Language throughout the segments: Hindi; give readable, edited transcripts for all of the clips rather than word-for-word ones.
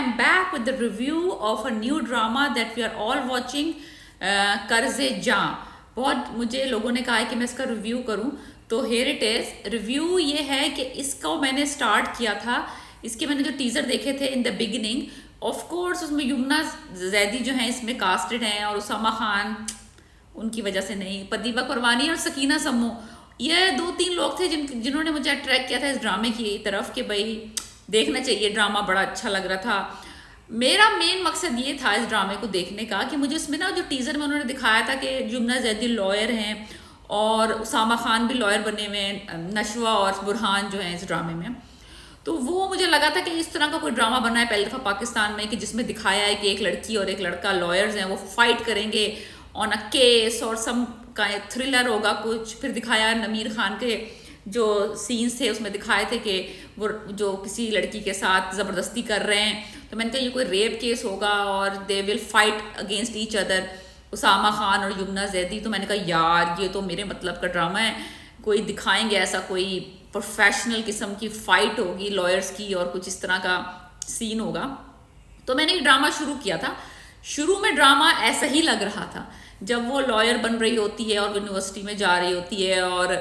am back with the review of a new drama that we are all watching, कर्ज़े जां। बहुत मुझे लोगों ने कहा है कि मैं इसका रिव्यू करूं, तो हेयर इट इज़। रिव्यू ये है कि इसको मैंने स्टार्ट किया था, इसके मैंने जो टीज़र देखे थे in the beginning, of course उसमें यमुना जैदी जो हैं इसमें कास्टेड हैं, और उसामा खान उनकी वजह से नहीं, प्रदीपा कुरबानी और सकीना सम्मू, ये 2-3 लोग थे जिन्होंने मुझे अट्रैक्ट किया था इस ड्रामे की तरफ कि भाई देखना चाहिए, ड्रामा बड़ा अच्छा लग रहा था। मेरा मेन मकसद ये था इस ड्रामे को देखने का कि मुझे इसमें ना जो टीज़र में उन्होंने दिखाया था कि यमुना जैदी लॉयर हैं और उसामा खान भी लॉयर बने हुए हैं, नशवा और बुरहान जो हैं इस ड्रामे में, तो वो मुझे लगा था कि इस तरह का कोई ड्रामा बना है पहली दफ़ा पाकिस्तान में कि जिसमें दिखाया है कि एक लड़की और एक लड़का लॉयर्स हैं, वो फाइट करेंगे ऑन अ केस और सम का थ्रिलर होगा कुछ। फिर दिखाया नमीर खान के जो सीन्स थे उसमें दिखाए थे कि वो जो किसी लड़की के साथ ज़बरदस्ती कर रहे हैं, तो मैंने कहा ये कोई रेप केस होगा और they will fight against each other, Usama Khan और यमुना जैदी। तो मैंने कहा यार ये तो मेरे मतलब का ड्रामा है, कोई दिखाएंगे ऐसा कोई प्रोफेशनल किस्म की फ़ाइट होगी लॉयर्स की और कुछ इस तरह का सीन होगा। तो मैंने ये ड्रामा शुरू किया था। शुरू में ड्रामा ऐसा ही लग रहा था, जब वो लॉयर बन रही होती है और यूनिवर्सिटी में जा रही होती है और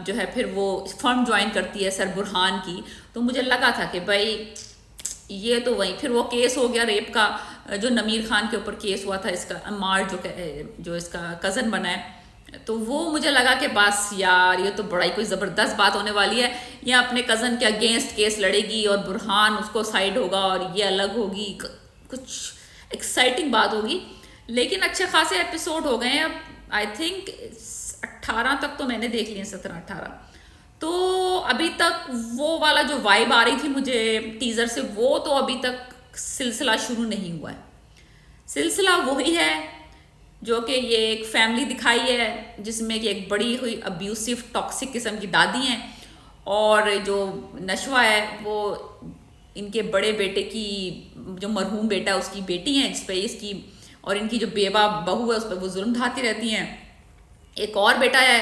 जो है फिर वो फर्म ज्वाइन करती है सर बुरहान की, तो मुझे लगा था कि भाई ये तो वही फिर वो केस हो गया रेप का, जो नमीर खान के ऊपर केस हुआ था इसका, अम्मार जो इसका कज़न बना है, तो वो मुझे लगा कि बस यार ये तो बड़ा ही कोई ज़बरदस्त बात होने वाली है, ये अपने कज़न के अगेंस्ट केस लड़ेगी और बुरहान उसको साइड होगा और ये अलग होगी, कुछ एक्साइटिंग बात होगी। लेकिन अच्छे खासे एपिसोड हो गए हैं अब, आई थिंक 18 तक तो मैंने देख लिए, 17-18, तो अभी तक वो वाला जो वाइब आ रही थी मुझे टीज़र से, वो तो अभी तक सिलसिला शुरू नहीं हुआ है। सिलसिला वही है जो कि ये एक फैमिली दिखाई है जिसमें कि एक बड़ी हुई अब्यूसिव टॉक्सिक किस्म की दादी हैं और जो नशवा है वो इनके बड़े बेटे की, जो मरहूम बेटा है उसकी बेटी है जिस पे इसकी, और इनकी जो बेवा बहू है उस पर वो जुल्म ढाती रहती हैं। एक और बेटा है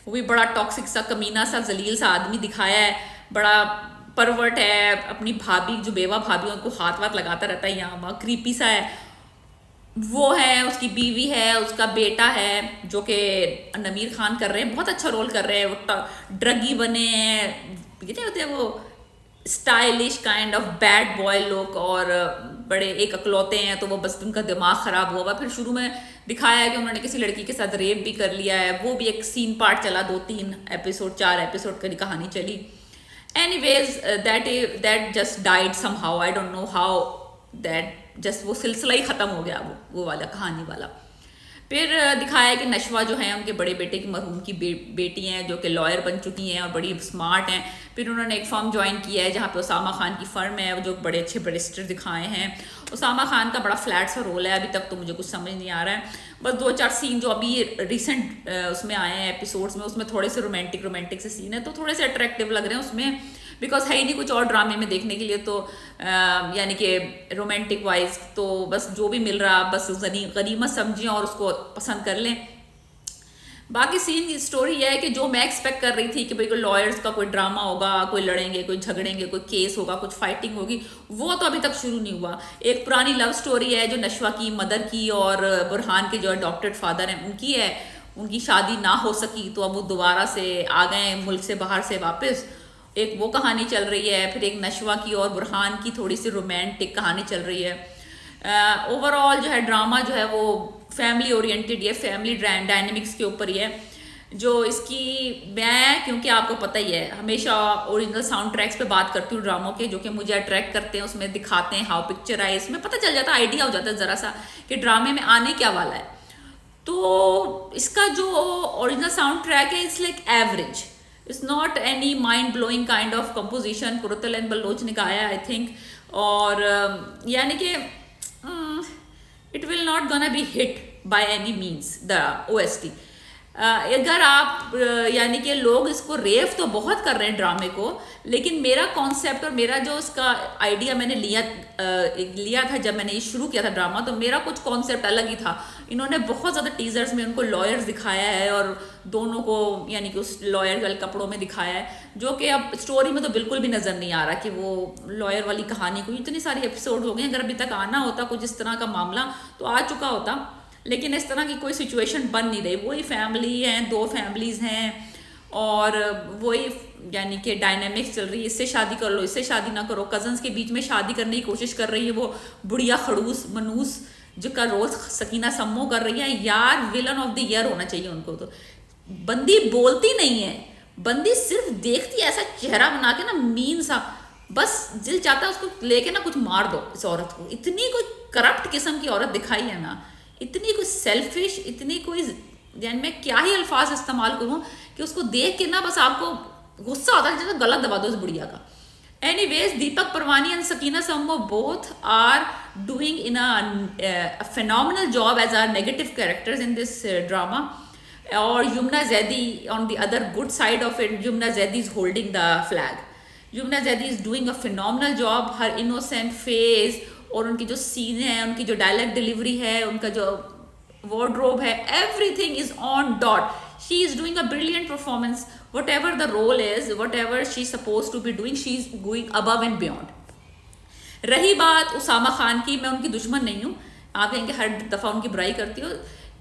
वो भी बड़ा टॉक्सिक सा, कमीना सा, जलील सा आदमी दिखाया है, बड़ा परवर्ट है, अपनी भाभी जो बेवा भाभी उनको हाथ वाथ लगाता रहता है, यहाँ वहाँ क्रीपी सा है वो है। उसकी बीवी है, उसका बेटा है जो कि नमीर खान कर रहे हैं, बहुत अच्छा रोल कर रहे हैं, वो ड्रगी बने हैं, ये होते हैं वो stylish kind of bad boy look, और बड़े एक अकलौते हैं, तो वो बस उनका दिमाग ख़राब हुआ। फिर शुरू में दिखाया है कि उन्होंने किसी लड़की के साथ रेप भी कर लिया है, वो भी एक सीन पार्ट चला, 2-3 एपिसोड 4 एपिसोड की कहानी चली। Anyways that just died somehow, I don't know how that just वो सिलसिला ही ख़त्म हो गया वो वाला कहानी वाला। फिर दिखाया है कि नशवा जो है उनके बड़े बेटे की मरहूम की बेटी हैं जो कि लॉयर बन चुकी हैं और बड़ी स्मार्ट हैं। फिर उन्होंने एक फर्म ज्वाइन किया है जहाँ पे उसामा खान की फ़र्म है, जो बड़े अच्छे बैरिस्टर दिखाए हैं। उसामा खान का बड़ा फ्लैट सा रोल है, अभी तक तो मुझे कुछ समझ नहीं आ रहा है, बस 2-4 सीन जो अभी रिसेंट उसमें आए हैं एपिसोड्स में, उसमें थोड़े से रोमांटिक से सीन है, तो थोड़े से अट्रैक्टिव लग रहे हैं उसमें, बिकॉज है ही नहीं कुछ और ड्रामे में देखने के लिए, तो यानी कि रोमांटिक वाइज तो बस जो भी मिल रहा बस गनीमत समझें और उसको पसंद कर लें। बाकी सीन की स्टोरी यह है कि जो मैं एक्सपेक्ट कर रही थी कि भाई कोई लॉयर्स का कोई ड्रामा होगा, कोई लड़ेंगे, कोई झगड़ेंगे, कोई केस होगा, कुछ फाइटिंग होगी, वो तो अभी तक शुरू नहीं हुआ। एक पुरानी लव स्टोरी है जो नशवा की मदर की और बुरहान के जो अडॉप्टेड फादर हैं उनकी है, उनकी शादी ना हो सकी तो अब वो दोबारा से आ गए मुल्क से बाहर से वापस, एक वो कहानी चल रही है। फिर एक नशवा की और बुरहान की थोड़ी सी रोमांटिक कहानी चल रही है। ओवरऑल जो है ड्रामा जो है वो फैमिली ओरिएंटेड है, फैमिली डायनेमिक्स के ऊपर ही है। जो इसकी मैं, क्योंकि आपको पता ही है हमेशा ओरिजिनल साउंड ट्रैक्स पे बात करती हूँ ड्रामों के, जो कि मुझे अट्रैक्ट करते हैं, उसमें दिखाते हैं हाउ पिक्चर आए, इसमें पता चल जाता है, आइडिया हो जाता है ज़रा सा कि ड्रामे में आने क्या वाला है। तो इसका जो ओरिजिनल साउंड ट्रैक है it's like average, it's not any mind blowing kind of composition. Quratulain Baloch ने गाया आई थिंक, और यानी कि it will not gonna be hit by any means the OST। अगर आप यानी कि लोग इसको रेव तो बहुत कर रहे हैं ड्रामे को, लेकिन मेरा कॉन्सेप्ट और मेरा जो इसका आइडिया मैंने लिया था जब मैंने ये शुरू किया था ड्रामा, तो मेरा कुछ कॉन्सेप्ट अलग ही था। इन्होंने बहुत ज़्यादा टीजर्स में उनको लॉयर्स दिखाया है और दोनों को यानी कि उस लॉयर वाले कपड़ों में दिखाया है, जो कि अब स्टोरी में तो बिल्कुल भी नज़र नहीं आ रहा कि वो लॉयर वाली कहानी को, इतनी सारी एपिसोड हो गए, अगर अभी तक आना होता कुछ इस तरह का मामला तो आ चुका होता, लेकिन इस तरह की कोई सिचुएशन बन नहीं रही। वही फैमिली हैं, दो फैमिलीज़ हैं और वही यानी कि डायनामिक्स चल रही है, इससे शादी कर लो, इससे शादी ना करो, कजन्स के बीच में शादी करने की कोशिश कर रही है वो बुढ़िया खड़ूस मनूस जो का रोल सकीना सम्मो कर रही है। यार विलन ऑफ द ईयर होना चाहिए उनको। तो बंदी बोलती नहीं है, बंदी सिर्फ देखती है ऐसा चेहरा बना के ना मीन सा, बस दिल चाहता है उसको लेके ना कुछ मार दो इस औरत को। इतनी कोई करप्ट किस्म की औरत दिखाई है ना, इतनी कोई सेल्फिश, इतनी कोई, यानी मैं क्या ही अल्फाज इस्तेमाल करूँ कि उसको देख के ना बस आपको गुस्सा होता है जैसे गला दबा दो उस बुढ़िया का। Anyways, Deepak Parwani and Sakina Sammo both are doing in a phenomenal job as our negative characters in this drama. Or Yumna Zaidi on the other good side of it, Yumna Zaidi is holding the flag. Yumna Zaidi is doing a phenomenal job. Her innocent face और उनकी जो सीन है, उनकी जो डायलॉग डिलीवरी है, उनका जो wardrobe है, everything is on dot. She is doing a brilliant performance. Whatever the role is, whatever she's supposed to be doing, she's going above and beyond. रही बात उसामा खान की, मैं उनकी दुश्मन नहीं हूँ, आप कहेंगे हर दफ़ा उनकी बुराई करती हो।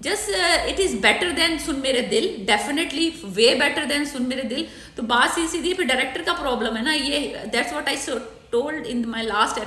Just it is better than Sunn Mere Dil, definitely way better than Sunn Mere Dil. तो बात सीधी फिर डायरेक्टर का प्रॉब्लम है ना, ये that's what I told in my last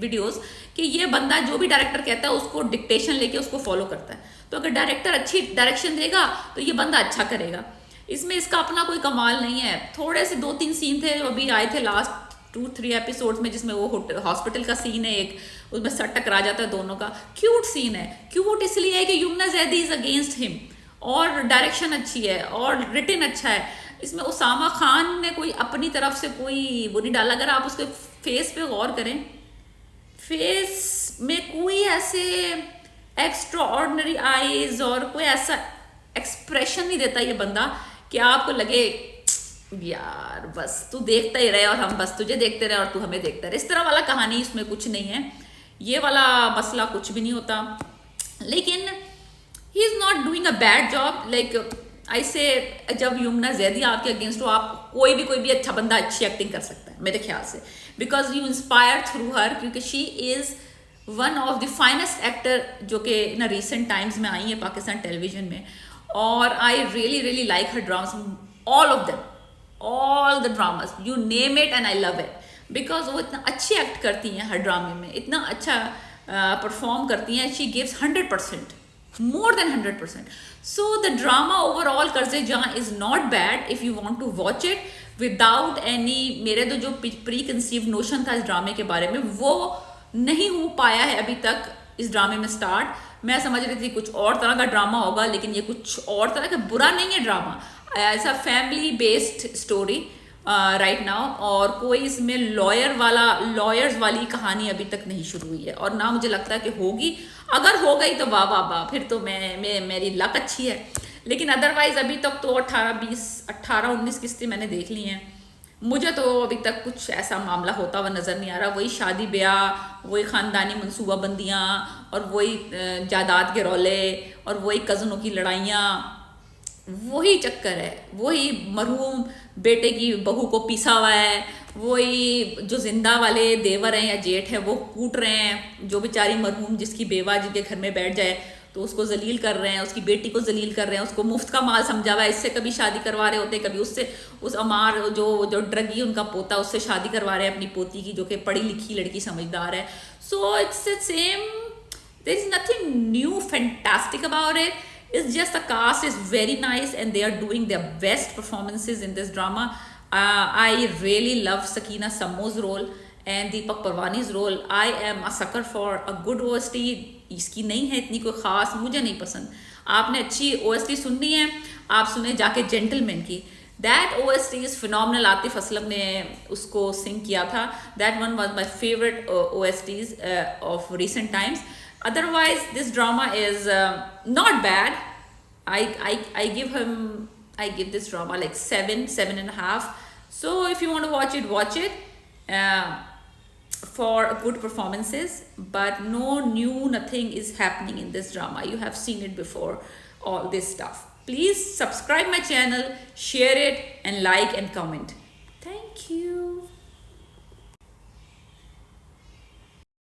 videos कि ये बंदा जो भी डायरेक्टर कहता है उसको डिक्टेशन लेके उसको फॉलो करता है। तो अगर डायरेक्टर अच्छी डायरेक्शन देगा तो ये बंदा अच्छा करेगा। इसमें इसका अपना कोई कमाल नहीं है। थोड़े से 2-3 सीन थे जो अभी आए थे लास्ट 2-3 एपिसोड्स में, जिसमें वो हॉस्पिटल का सीन है एक, उसमें सर टकरा जाता है दोनों का, क्यूट सीन है। क्यूट इसलिए है कि Yamuna Zaidi is against him और डायरेक्शन अच्छी है और रिटन अच्छा है। इसमें उसामा खान ने कोई अपनी तरफ से कोई वो नहीं डाला। अगर आप उसके फेस पे गौर करें, फेस में कोई ऐसे एक्स्ट्रा ऑर्डिनरी आईज और कोई ऐसा एक्सप्रेशन नहीं देता ये बंदा कि आपको लगे यार बस तू देखता ही रहे और हम बस तुझे देखते रहे और तू हमें देखता रहे। इस तरह वाला कहानी इसमें कुछ नहीं है, ये वाला मसला कुछ भी नहीं होता। लेकिन he is not doing a bad job. Like I से जब युमना जैदी आपके अगेंस्ट हो, आप कोई भी अच्छा बंदा अच्छी एक्टिंग कर सकता है मेरे ख्याल से, बिकॉज यू इंस्पायर थ्रू हर, क्योंकि she is one of the finest actor जो कि ना रिसेंट टाइम्स में आई है पाकिस्तान टेलीविजन में। और I really like her dramas, all of them, all the dramas, you name it and I love it, because वो इतना अच्छी एक्ट करती हैं हर ड्रामे में, इतना अच्छा परफॉर्म करती हैं। She gives 100%, more than 100%. So the drama overall कर्ज़े जहाँ is not bad if you want to watch it without any, मेरे तो जो preconceived notion था इस ड्रामे के बारे में वो नहीं हो पाया है अभी तक इस ड्रामे में स्टार्ट। मैं समझ रही थी कुछ और तरह का ड्रामा होगा, लेकिन ये कुछ और तरह का, बुरा नहीं है ड्रामा, ऐसा family based story right now. और कोई इसमें लॉयर्स वाली कहानी अभी तक नहीं शुरू हुई है और ना मुझे लगता है कि होगी। अगर हो गई तो वाह वाह वाह, फिर तो मेरी लक अच्छी है। लेकिन अदरवाइज अभी तक तो 18-19 किस्तें मैंने देख ली हैं। मुझे तो अभी तक कुछ ऐसा मामला होता हुआ नज़र नहीं आ रहा। वही शादी ब्याह, वही ख़ानदानी मनसूबाबंदियाँ और वही जायदाद के रौले और वही कज़नों की लड़ाइयाँ, वही चक्कर है। वही मरहूम बेटे की बहू को पीसा हुआ है, वही जो जिंदा वाले देवर हैं या जेठ हैं वो कूट रहे हैं, जो बेचारी मरहूम जिसकी बेवा जिनके घर में बैठ जाए तो उसको जलील कर रहे हैं, उसकी बेटी को जलील कर रहे हैं, उसको मुफ्त का माल समझा हुआ है, इससे कभी शादी करवा रहे होते हैं, कभी उससे उस अमार जो ड्रगी उनका पोता उससे शादी करवा रहे हैं अपनी पोती की, जो कि पढ़ी लिखी लड़की समझदार है। So it's the same, there is nothing new fantastic about it. It's just the cast is very nice and they are doing their best performances in this drama. I really love Sakina Sammo's role and Deepak Parwani's role. I am a sucker for a good OST. इसकी नहीं है इतनी कोई ख़ास, मुझे नहीं पसंद। आपने अच्छी OST सुननी है, आप सुने जाके जेंटलमैन की। That OST is phenomenal. Atif Aslam ने उसको सिंग किया था। That one was my favorite OSTs of recent times. Otherwise, this drama is not bad. I give him, I give this drama like 7.5. So if you want to watch it, watch it. Uh, for good performances, but no new, nothing is happening in this drama. You have seen it before, all this stuff. Please subscribe my channel, share it, and like and comment. Thank you.